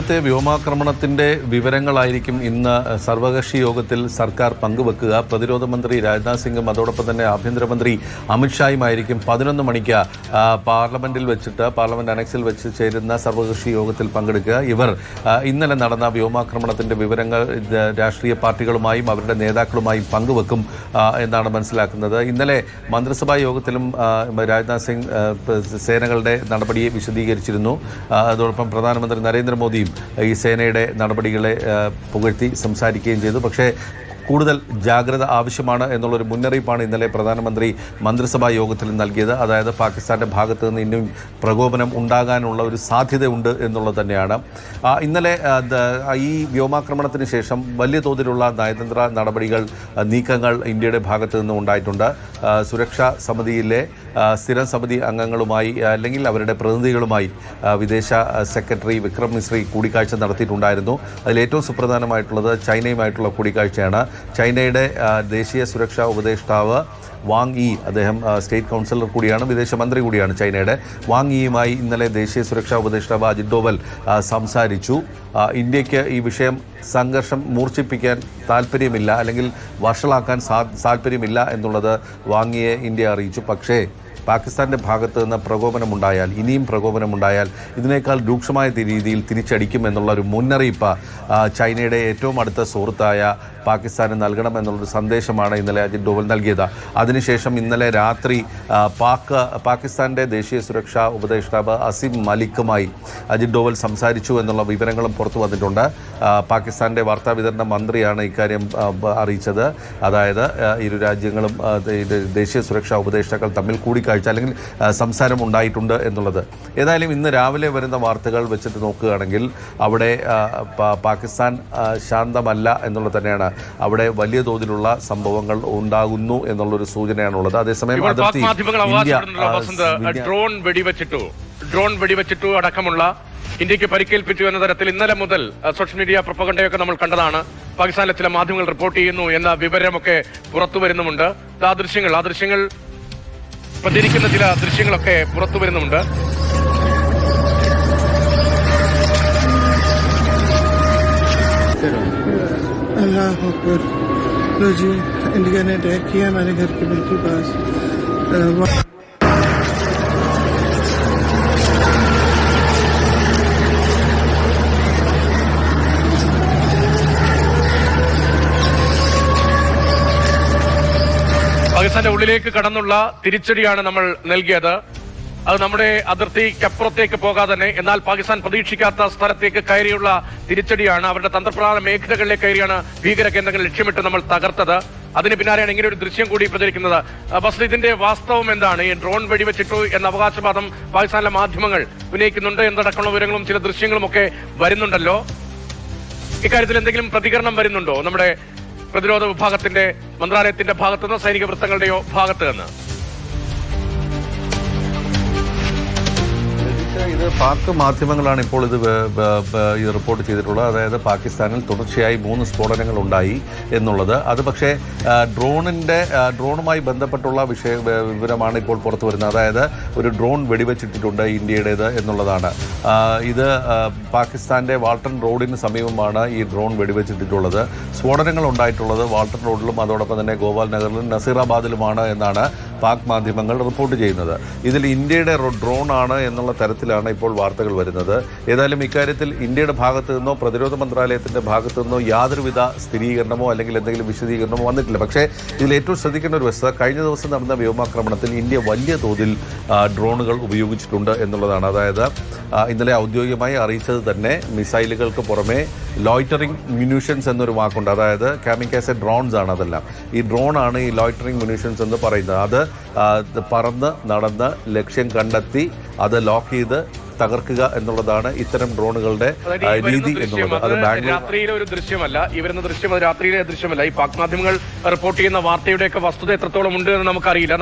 ഇന്നലത്തെ വ്യോമാക്രമണത്തിന്റെ വിവരങ്ങളായിരിക്കും ഇന്ന് സർവകക്ഷി യോഗത്തിൽ സർക്കാർ പങ്കുവെക്കുക. പ്രതിരോധ മന്ത്രി രാജ്നാഥ് സിംഗും അതോടൊപ്പം തന്നെ ആഭ്യന്തരമന്ത്രി അമിത്ഷായുമായിരിക്കും 11 മണിക്ക് പാർലമെന്റ് അനക്സിൽ വെച്ച് ചേരുന്ന സർവകക്ഷി യോഗത്തിൽ പങ്കെടുക്കുക. ഇവർ ഇന്നലെ നടന്ന വ്യോമാക്രമണത്തിന്റെ വിവരങ്ങൾ രാഷ്ട്രീയ പാർട്ടികളുമായും അവരുടെ നേതാക്കളുമായും പങ്കുവെക്കും എന്നാണ് മനസ്സിലാക്കുന്നത്. ഇന്നലെ മന്ത്രിസഭാ യോഗത്തിലും രാജ്നാഥ് സിംഗ് സേനകളുടെ നടപടിയെ വിശദീകരിച്ചിരുന്നു. അതോടൊപ്പം പ്രധാനമന്ത്രി നരേന്ദ്രമോദിയും ഈ സേനയുടെ നടപടികളെ പുകഴ്ത്തി സംസാരിക്കുകയും ചെയ്തു. പക്ഷേ കൂടുതൽ ജാഗ്രത ആവശ്യമാണ് എന്നുള്ളൊരു മുന്നറിയിപ്പാണ് ഇന്നലെ പ്രധാനമന്ത്രി മന്ത്രിസഭാ യോഗത്തിൽ നൽകിയത്. അതായത് പാകിസ്ഥാൻ്റെ ഭാഗത്ത് നിന്ന് ഇനിയും പ്രകോപനം ഉണ്ടാകാനുള്ള ഒരു സാധ്യതയുണ്ട് എന്നുള്ളത് തന്നെയാണ്. ഇന്നലെ ഈ വ്യോമാക്രമണത്തിന് ശേഷം വലിയ തോതിലുള്ള നയതന്ത്ര നടപടികൾ, നീക്കങ്ങൾ ഇന്ത്യയുടെ ഭാഗത്ത് നിന്നും ഉണ്ടായിട്ടുണ്ട്. സുരക്ഷാ സമിതിയിലെ സ്ഥിരം സമിതി അംഗങ്ങളുമായി അല്ലെങ്കിൽ അവരുടെ പ്രതിനിധികളുമായി വിദേശ സെക്രട്ടറി വിക്രം മിശ്രി കൂടിക്കാഴ്ച നടത്തിയിട്ടുണ്ടായിരുന്നു. അതിലേറ്റവും സുപ്രധാനമായിട്ടുള്ളത് ചൈനയുമായിട്ടുള്ള കൂടിക്കാഴ്ചയാണ്. ചൈനയുടെ ദേശീയ സുരക്ഷാ ഉപദേഷ്ടാവ് വാങ് യി, അദ്ദേഹം സ്റ്റേറ്റ് കൗൺസിലർ കൂടിയാണ്, വിദേശമന്ത്രി കൂടിയാണ് ചൈനയുടെ. വാങ് യിയുമായി ഇന്നലെ ദേശീയ സുരക്ഷാ ഉപദേഷ്ടാവ് അജിത് ഡോവൽ സംസാരിച്ചു. ഇന്ത്യക്ക് ഈ വിഷയം സംഘർഷം മൂർച്ഛിപ്പിക്കാൻ താല്പര്യമില്ല അല്ലെങ്കിൽ വഷളാക്കാൻ താല്പര്യമില്ല എന്നുള്ളത് വാങ് യിയെ ഇന്ത്യ അറിയിച്ചു. പക്ഷേ പാകിസ്ഥാൻ്റെ ഭാഗത്ത് നിന്ന് പ്രകോപനമുണ്ടായാൽ, ഇനിയും പ്രകോപനമുണ്ടായാൽ ഇതിനേക്കാൾ രൂക്ഷമായ രീതിയിൽ തിരിച്ചടിക്കുമെന്നുള്ള ഒരു മുന്നറിയിപ്പ് ചൈനയുടെ ഏറ്റവും അടുത്ത സുഹൃത്തായ പാകിസ്ഥാന് നൽകണമെന്നുള്ളൊരു സന്ദേശമാണ് ഇന്നലെ അജിത് ഡോവൽ നൽകിയത്. അതിനുശേഷം ഇന്നലെ രാത്രി പാകിസ്ഥാൻ്റെ ദേശീയ സുരക്ഷാ ഉപദേഷ്ടാവ് അസിം മലിക്കുമായി അജിത് ഡോവൽ സംസാരിച്ചു എന്നുള്ള വിവരങ്ങളും പുറത്തു വന്നിട്ടുണ്ട്. പാകിസ്ഥാൻ്റെ വാർത്താവിതരണ മന്ത്രിയാണ് ഇക്കാര്യം അറിയിച്ചത്. അതായത് ഇരു രാജ്യങ്ങളും ദേശീയ സുരക്ഷാ ഉപദേഷ്ടാക്കൾ തമ്മിൽ കൂടിക്കാഴ്ച അല്ലെങ്കിൽ സംസാരം ഉണ്ടായിട്ടുണ്ട് എന്നുള്ളത്. ഏതായാലും ഇന്ന് രാവിലെ വരുന്ന വാർത്തകൾ വെച്ചിട്ട് നോക്കുകയാണെങ്കിൽ അവിടെ പാകിസ്ഥാൻ ശാന്തമല്ല എന്നുള്ളത് തന്നെയാണ്. അവിടെ വലിയ തോതിലുള്ള സംഭവങ്ങൾ ഉണ്ടാകുന്നു എന്നുള്ളൊരു സൂചനയാണുള്ളത്. അതേസമയം ഡ്രോൺ വെടിവെച്ചിട്ടു അടക്കമുള്ള ഇന്ത്യക്ക് പരിക്കേൽപ്പിച്ചു എന്ന തരത്തിൽ ഇന്നലെ മുതൽ സോഷ്യൽ മീഡിയ പ്രൊപ്പഗണ്ടയൊക്കെ നമ്മൾ കണ്ടതാണ്. പാകിസ്ഥാനിലെ ചില മാധ്യമങ്ങൾ റിപ്പോർട്ട് ചെയ്യുന്നു എന്ന വിവരമൊക്കെ പുറത്തു വരുന്നുമുണ്ട്. ആ ദൃശ്യങ്ങൾ പ്രചരിക്കുന്ന ചില ദൃശ്യങ്ങളൊക്കെ പുറത്തു വരുന്നുണ്ട്. इंडिया ने अटैक किया हमारे घर के बिल्कुल पास. പാകിസ്ഥാന്റെ ഉള്ളിലേക്ക് കടന്നുള്ള തിരിച്ചടിയാണ് നമ്മൾ നൽകിയത്. അത് നമ്മുടെ അതിർത്തിക്കപ്പുറത്തേക്ക് പോകാതെ തന്നെ, എന്നാൽ പാകിസ്ഥാൻ പ്രതീക്ഷിക്കാത്ത സ്ഥലത്തേക്ക് കയറിയുള്ള തിരിച്ചടിയാണ്. അവരുടെ തന്ത്രപ്രധാന മേഖലകളിലേക്ക് കയറിയാണ് ഭീകര കേന്ദ്രങ്ങൾ ലക്ഷ്യമിട്ട് നമ്മൾ തകർത്തത്. അതിന് പിന്നാലെയാണ് ഇങ്ങനെ ഒരു ദൃശ്യം കൂടി പ്രചരിക്കുന്നത്. ബസ് ഇതിന്റെ വാസ്തവം എന്താണ്? ഈ ഡ്രോൺ വെടിവെച്ചിട്ടു എന്ന അവകാശവാദം പാകിസ്ഥാനിലെ മാധ്യമങ്ങൾ ഉന്നയിക്കുന്നുണ്ട് എന്നതടക്കമുള്ള വിവരങ്ങളും ചില ദൃശ്യങ്ങളും ഒക്കെ വരുന്നുണ്ടല്ലോ. ഇക്കാര്യത്തിൽ എന്തെങ്കിലും പ്രതികരണം വരുന്നുണ്ടോ നമ്മുടെ പ്രതിരോധ വിഭാഗത്തിന്റെ മന്ത്രാലയത്തിന്റെ ഭാഗത്തുനിന്ന്, സൈനിക വൃത്തങ്ങളുടെയോ ഭാഗത്ത് നിന്ന്? ഇത് പാക് മാധ്യമങ്ങളാണ് ഇപ്പോൾ ഇത് റിപ്പോർട്ട് ചെയ്തിട്ടുള്ളത്. അതായത് പാകിസ്ഥാനിൽ തുടർച്ചയായി 3 സ്ഫോടനങ്ങൾ ഉണ്ടായി എന്നുള്ളത്. അത് പക്ഷേ ഡ്രോണുമായി ബന്ധപ്പെട്ടുള്ള വിവരമാണ് ഇപ്പോൾ പുറത്തു വരുന്നത്. അതായത് ഒരു ഡ്രോൺ വെടിവെച്ചിട്ടിട്ടുണ്ട് ഇന്ത്യയുടേത് എന്നുള്ളതാണ്. ഇത് പാകിസ്ഥാന്റെ വാൾട്ടൺ റോഡിന് സമീപമാണ് ഈ ഡ്രോൺ വെടിവെച്ചിട്ടുള്ളത്. സ്ഫോടനങ്ങൾ ഉണ്ടായിട്ടുള്ളത് വാൾട്ടൺ റോഡിലും അതോടൊപ്പം തന്നെ ഗോപാൽ നഗറിലും നസീറാബാദിലുമാണ് എന്നാണ് പാക് മാധ്യമങ്ങൾ റിപ്പോർട്ട് ചെയ്യുന്നത്. ഇതിൽ ഇന്ത്യയുടെ ഡ്രോൺ ആണ് എന്നുള്ള തരത്തിലാണ് ഇപ്പോൾ വാർത്തകൾ വരുന്നത്. ഏതായാലും ഇക്കാര്യത്തിൽ ഇന്ത്യയുടെ ഭാഗത്തു നിന്നോ പ്രതിരോധ മന്ത്രാലയത്തിന്റെ ഭാഗത്തു നിന്നോ യാതൊരുവിധ സ്ഥിരീകരണമോ അല്ലെങ്കിൽ എന്തെങ്കിലും വിശദീകരണമോ വന്നിട്ടില്ല. പക്ഷേ ഇതിൽ ഏറ്റവും ശ്രദ്ധിക്കേണ്ട ഒരു വസ്തുത, കഴിഞ്ഞ ദിവസം നടന്ന വ്യോമാക്രമണത്തിൽ ഇന്ത്യ വലിയ തോതിൽ ഡ്രോണുകൾ ഉപയോഗിച്ചിട്ടുണ്ട് എന്നുള്ളതാണ്. അതായത് ഇന്നലെ ഔദ്യോഗികമായി അറിയിച്ചത് തന്നെ മിസൈലുകൾക്ക് പുറമെ ലോയ്റ്ററിംഗ് മ്യൂണിഷൻസ് എന്നൊരു വാക്കുണ്ട്. അതായത് കാമിക്കാസെ ഡ്രോൺസ് ആണ് അതെല്ലാം. ഈ ഡ്രോണാണ് ഈ ലോയ്റ്ററിംഗ് മ്യൂണിഷൻസ് എന്ന് പറയുന്നത്. അത് പറന്ന് നടന്ന് ലക്ഷ്യം കണ്ടെത്തി അത് ലോക്ക് ചെയ്ത് തകർക്കുക എന്നുള്ളതാണ് ഇത്തരം ഡ്രോണുകളുടെ രീതി എന്നുള്ളത്. അത് രാത്രിയിലെ ഒരു ദൃശ്യമല്ല, ഈ വരുന്ന ദൃശ്യം അത് രാത്രിയിലെ ദൃശ്യമല്ല. ഈ പാക് മാധ്യമങ്ങൾ റിപ്പോർട്ട് ചെയ്യുന്ന വാർത്തയുടെയൊക്കെ വസ്തുത എത്രത്തോളം ഉണ്ട് എന്ന് നമുക്കറിയില്ല.